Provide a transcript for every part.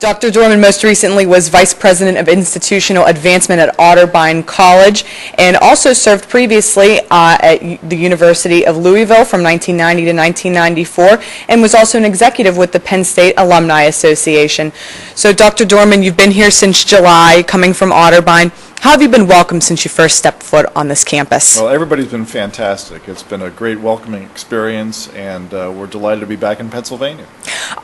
Dr. Dorman most recently was Vice President of Institutional Advancement at Otterbein College and also served previously at the University of Louisville from 1990 to 1994 and was also an executive with the Penn State Alumni Association. So Dr. Dorman, you've been here since July, coming from Otterbein. How have you been welcomed since you first stepped foot on this campus? Well, everybody's been fantastic. It's been a great welcoming experience, and we're delighted to be back in Pennsylvania.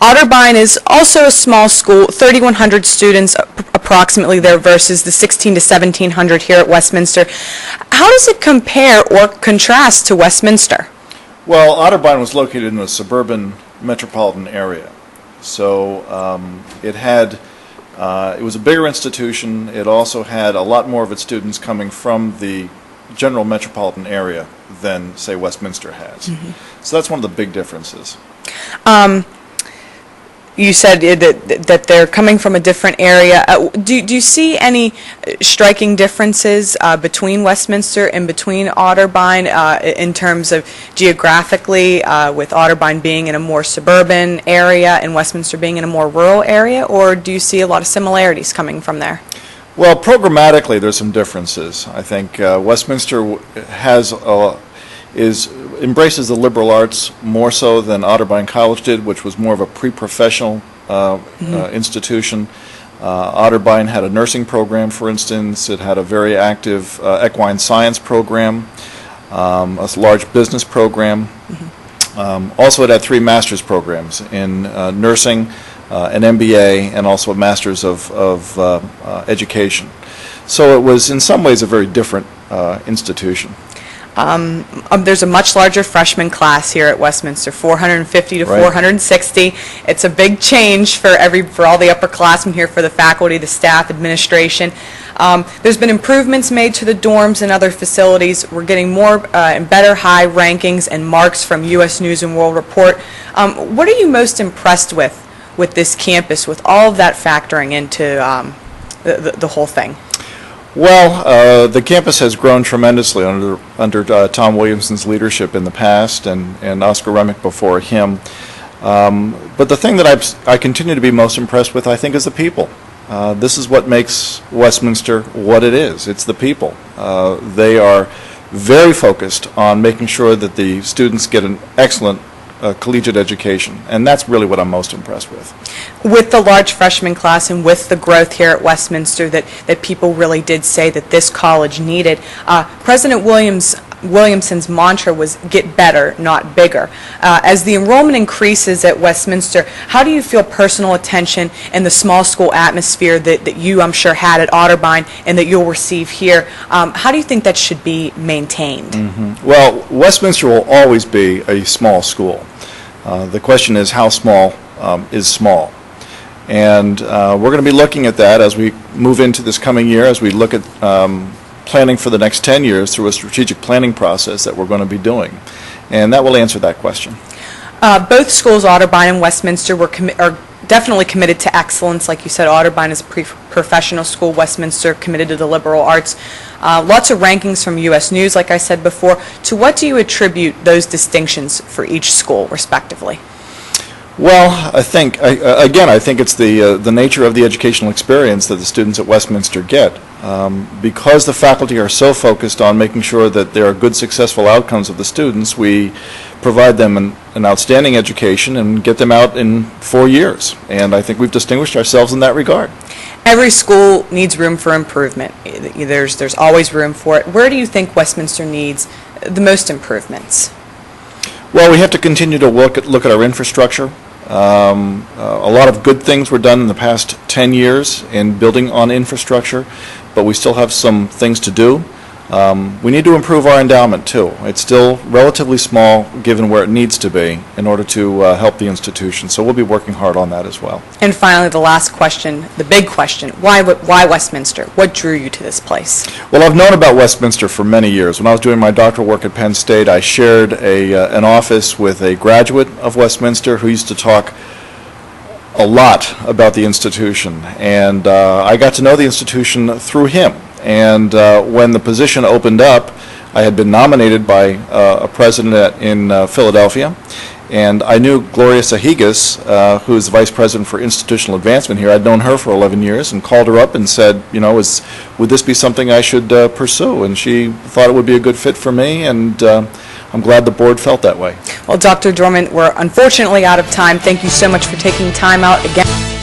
Otterbein is also a small school, 3,100 students approximately there versus the 1,600 to 1,700 here at Westminster. How does it compare or contrast to Westminster? Well, Otterbein was located in a suburban metropolitan area, so it was a bigger institution. It also had a lot more of its students coming from the general metropolitan area than, say, Westminster has. Mm-hmm. So that's one of the big differences. You said that they're coming from a different area. Do you see any striking differences between Westminster and between Otterbein in terms of geographically, with Otterbein being in a more suburban area and Westminster being in a more rural area, or do you see a lot of similarities coming from there? Well, programmatically, there's some differences. I think Westminster embraces the liberal arts more so than Otterbein College did, which was more of a pre-professional institution. Otterbein had a nursing program, for instance. It had a very active equine science program, a large business program. Also, it had 3 master's programs in nursing, an MBA, and also a master's of education. So it was, in some ways, a very different institution. There's a much larger freshman class here at Westminster, 450 to 460. It's a big change for all the upperclassmen here, for the faculty, the staff, administration. There's been improvements made to the dorms and other facilities. We're getting more and better high rankings and marks from U.S. News and World Report. What are you most impressed with this campus, with all of that factoring into the whole thing? Well, the campus has grown tremendously under Tom Williamson's leadership in the past, and Oscar Remick before him. But the thing that I continue to be most impressed with, I think, is the people. This is what makes Westminster what it is. It's the people. They are very focused on making sure that the students get an excellent collegiate education, and that's really what I'm most impressed with. With the large freshman class and with the growth here at Westminster that people really did say that this college needed, President Williamson's mantra was "get better, not bigger." As the enrollment increases at Westminster, how do you feel personal attention and the small school atmosphere that you, I'm sure, had at Otterbein and that you'll receive here, how do you think that should be maintained? Mm-hmm. Well, Westminster will always be a small school. The question is, how small is small? And we're going to be looking at that as we move into this coming year, as we look at planning for the next 10 years through a strategic planning process that we're going to be doing. And that will answer that question. Both schools, Otterbein and Westminster, are definitely committed to excellence. Like you said, Otterbein is a professional school, Westminster committed to the liberal arts. Lots of rankings from U.S. News, like I said before. To what do you attribute those distinctions for each school, respectively? Well, I think it's the nature of the educational experience that the students at Westminster get. Because the faculty are so focused on making sure that there are good, successful outcomes of the students, we provide them an outstanding education and get them out in 4 years. And I think we've distinguished ourselves in that regard. Every school needs room for improvement. There's always room for it. Where do you think Westminster needs the most improvements? Well, we have to continue to look at our infrastructure. A lot of good things were done in the past 10 years in building on infrastructure, but we still have some things to do. We need to improve our endowment too. It's still relatively small given where it needs to be in order to help the institution, so we'll be working hard on that as well. And finally, the last question, the big question, why Westminster? What drew you to this place? Well, I've known about Westminster for many years. When I was doing my doctoral work at Penn State, I shared an office with a graduate of Westminster who used to talk a lot about the institution, and I got to know the institution through him. And when the position opened up, I had been nominated by a president in Philadelphia, And I knew Gloria Sahigas, who is the Vice President for Institutional Advancement here. I'd known her for 11 years and called her up and said, you know, would this be something I should pursue? And she thought it would be a good fit for me, and I'm glad the board felt that way. Well, Dr. Dorman, we're unfortunately out of time. Thank you so much for taking time out again.